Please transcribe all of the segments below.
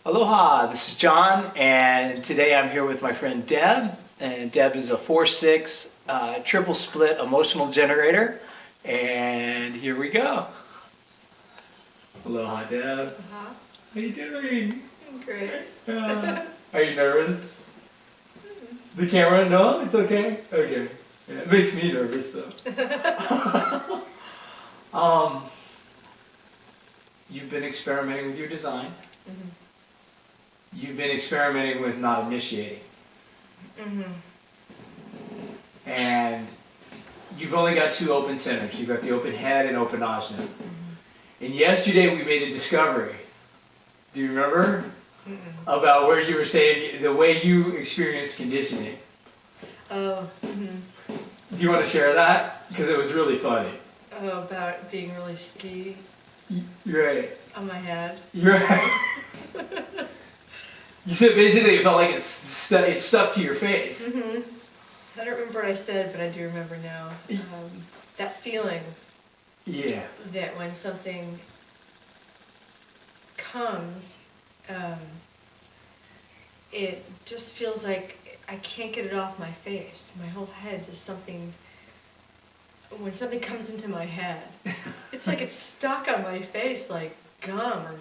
Aloha, this is John, and today I'm here with my friend Deb, and Deb is a 4/6 triple split emotional generator, and here we go. Aloha, Deb. How you doing? Great. Are you nervous? The camera? No, it's okay? Okay. Yeah, it makes me nervous though. You've been experimenting with your design. Mm-hmm. You've been experimenting with not initiating. Mm-hmm. And you've only got two open centers. You've got the open head and open ajna. Mm-hmm. And yesterday we made a discovery. Do you remember? Mm-hmm. About where you were saying the way you experience conditioning. Oh. Mm-hmm. Do you want to share that? Because it was really funny. Oh, about being really ski You're right. on my head. You're right. You said basically it felt like it stuck to your face. Mm-hmm. I don't remember what I said, but I do remember now. That feeling. Yeah. That when something comes, it just feels like I can't get it off my face. My whole head is something. When something comes into my head, it's like it's stuck on my face like gum or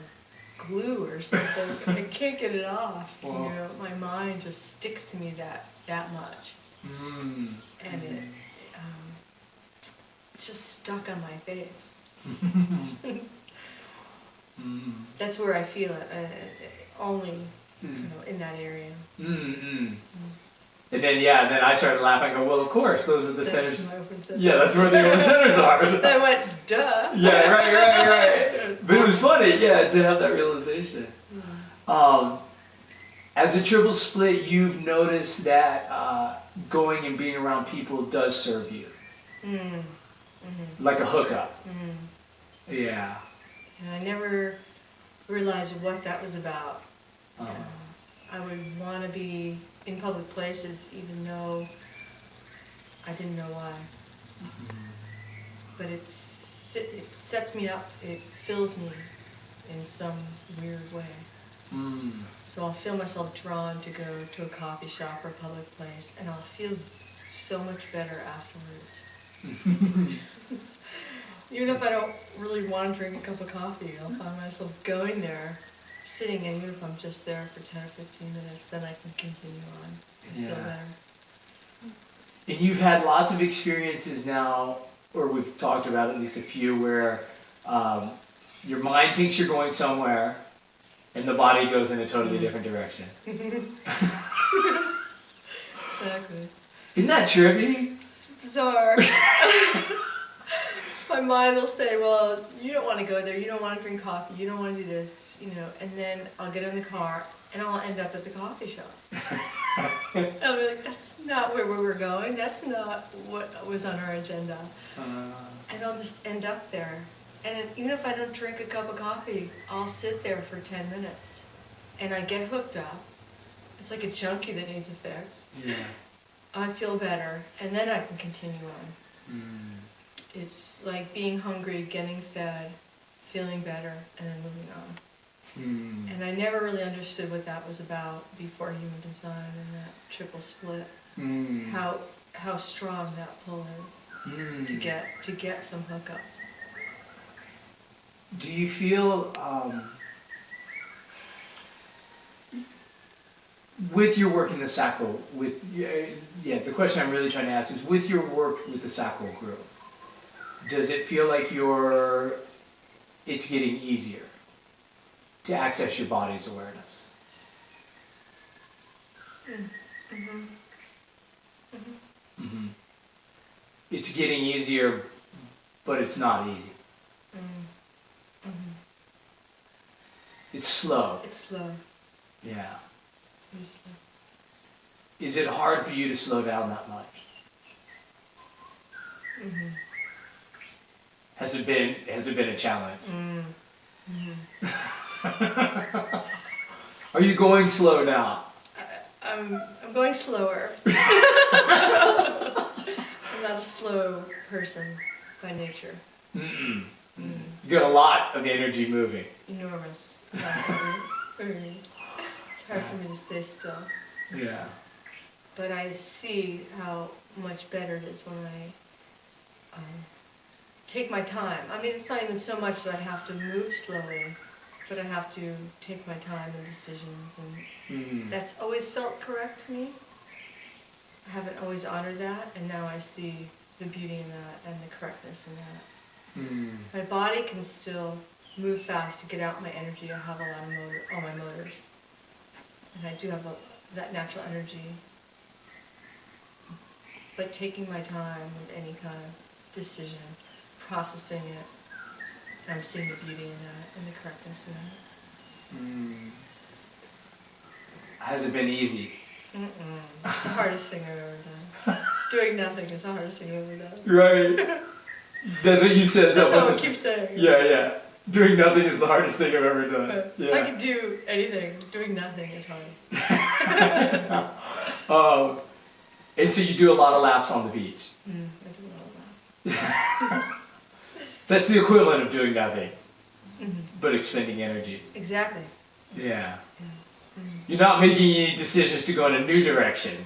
glue or something. I can't get it off. Wow. You know, my mind just sticks to me that much, and it's just stuck on my face. That's where I feel it, only in that area. And then then I started laughing. I go, well, of course, those are the centers. My open center. Yeah, that's where the open centers are. I went, duh. Yeah, right. But it was funny, yeah, to have that realization. As a triple split, you've noticed that going and being around people does serve you. Like a hookup. Yeah. And I never realized what that was about. I would want to be in public places even though I didn't know why. But it sets me up, it fills me in some weird way. So I'll feel myself drawn to go to a coffee shop or a public place, and I'll feel so much better afterwards. Even if I don't really want to drink a cup of coffee, I'll find myself going there, sitting, and even if I'm just there for 10 or 15 minutes, then I can continue on and feel better. And you've had lots of experiences now, or we've talked about at least a few, where your mind thinks you're going somewhere, and the body goes in a totally different direction. Exactly. Isn't that trippy? It's bizarre. My mind will say, well, you don't want to go there, you don't want to drink coffee, you don't want to do this, and then I'll get in the car and I'll end up at the coffee shop. I'll be like, that's not where we were going, that's not what was on our agenda. And I'll just end up there. And even if I don't drink a cup of coffee, I'll sit there for 10 minutes and I get hooked up. It's like a junkie that needs a fix. Yeah. I feel better, and then I can continue on. It's like being hungry, getting fed, feeling better, and then moving on. And I never really understood what that was about before human design and that triple split. How strong that pull is to get some hookups. Do you feel with your work in the sacral, the question I'm really trying to ask is, with your work with the sacral group, does it feel like it's getting easier to access your body's awareness? It's getting easier, but it's not easy. It's slow. It's slow. Yeah. Very slow. Is it hard for you to slow down that much? Has it been a challenge? Are you going slow now? I'm going slower. I'm not a slow person by nature. You got a lot of energy moving. Enormous. It's hard for me to stay still. Yeah. But I see how much better it is when I take my time. I mean, it's not even so much that I have to move slowly, but I have to take my time in decisions, and that's always felt correct to me. I haven't always honored that, and now I see the beauty in that and the correctness in that. My body can still move fast to get out my energy. I have a lot of all my motors, and I do have that natural energy. But taking my time with any kind of decision, processing it, I'm seeing the beauty in that and the correctness in that. Has it been easy? It's the hardest thing I've ever done. Doing nothing is the hardest thing I've ever done. Right. That's what you said. That's what I keep saying. Yeah. Doing nothing is the hardest thing I've ever done. If I can do anything, doing nothing is hard. And so you do a lot of laps on the beach. I do a lot of laps. That's the equivalent of doing nothing, but expending energy. Exactly. Yeah. You're not making any decisions to go in a new direction,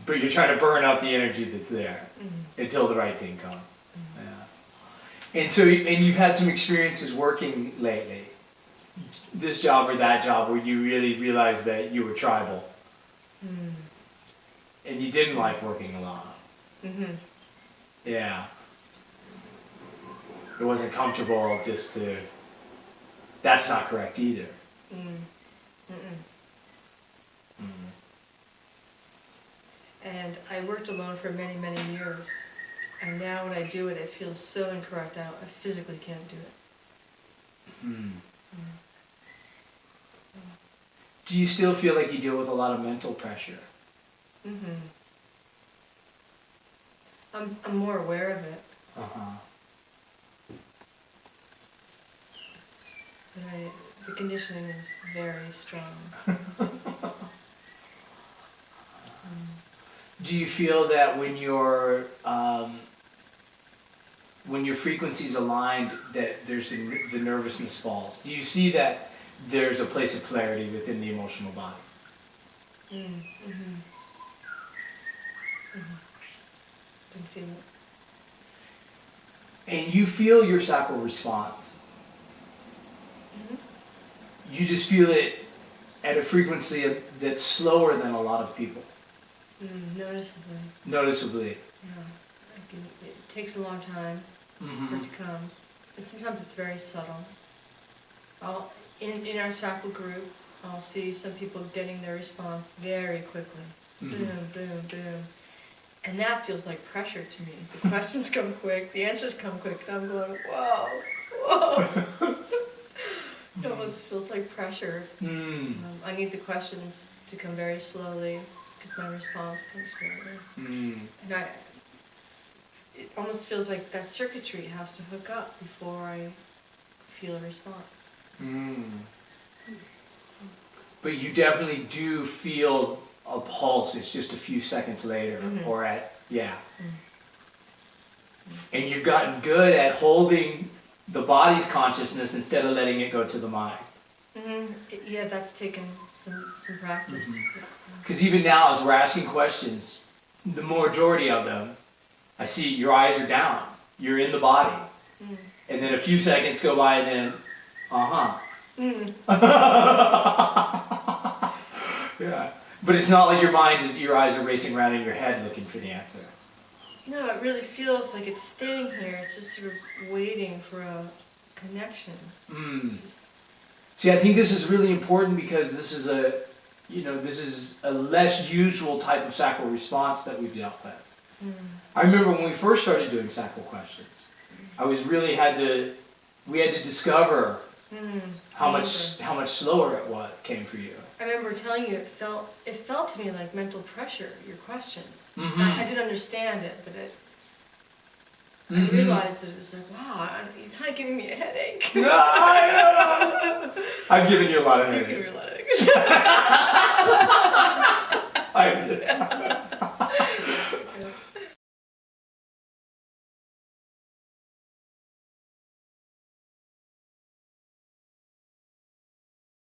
but you're trying to burn out the energy that's there until the right thing comes. Yeah. And so, and you've had some experiences working lately, this job or that job, where you really realized that you were tribal. And you didn't like working alone. Yeah. It wasn't comfortable just to, that's not correct either. And I worked alone for many, many years. And now when I do it, it feels so incorrect. I physically can't do it. Do you still feel like you deal with a lot of mental pressure? I'm more aware of it. The conditioning is very strong. Do you feel that when your frequency's aligned, that there's the nervousness falls? Do you see that there's a place of clarity within the emotional body? Can feel it. And you feel your sacral response. You just feel it at a frequency that's slower than a lot of people. Noticeably. Noticeably. Yeah. It takes a long time for it to come. And sometimes it's very subtle. In our sacral group, I'll see some people getting their response very quickly. Boom, boom, boom. And that feels like pressure to me. The questions come quick, the answers come quick, and I'm going, whoa, whoa. It almost feels like pressure. I need the questions to come very slowly, because my response comes slowly. And it almost feels like that circuitry has to hook up before I feel a response. But you definitely do feel a pulse. It's just a few seconds later, or at and you've gotten good at holding the body's consciousness instead of letting it go to the mind. Yeah, that's taken some practice. Because even now, as we're asking questions, the majority of them, I see your eyes are down. You're in the body, and then a few seconds go by, and then, yeah. But it's not like your eyes are racing around in your head looking for the answer. No, it really feels like it's staying here. It's just sort of waiting for a connection. See, I think this is really important because this is a less usual type of sacral response that we've dealt with. I remember when we first started doing sacral questions, we had to discover how much slower it came for you. I remember telling you it felt to me like mental pressure, your questions. I didn't understand it, but I realized that it was like, wow, you're kind of giving me a headache. No, I know. I've given you a lot of headaches. You've given me a lot of headaches.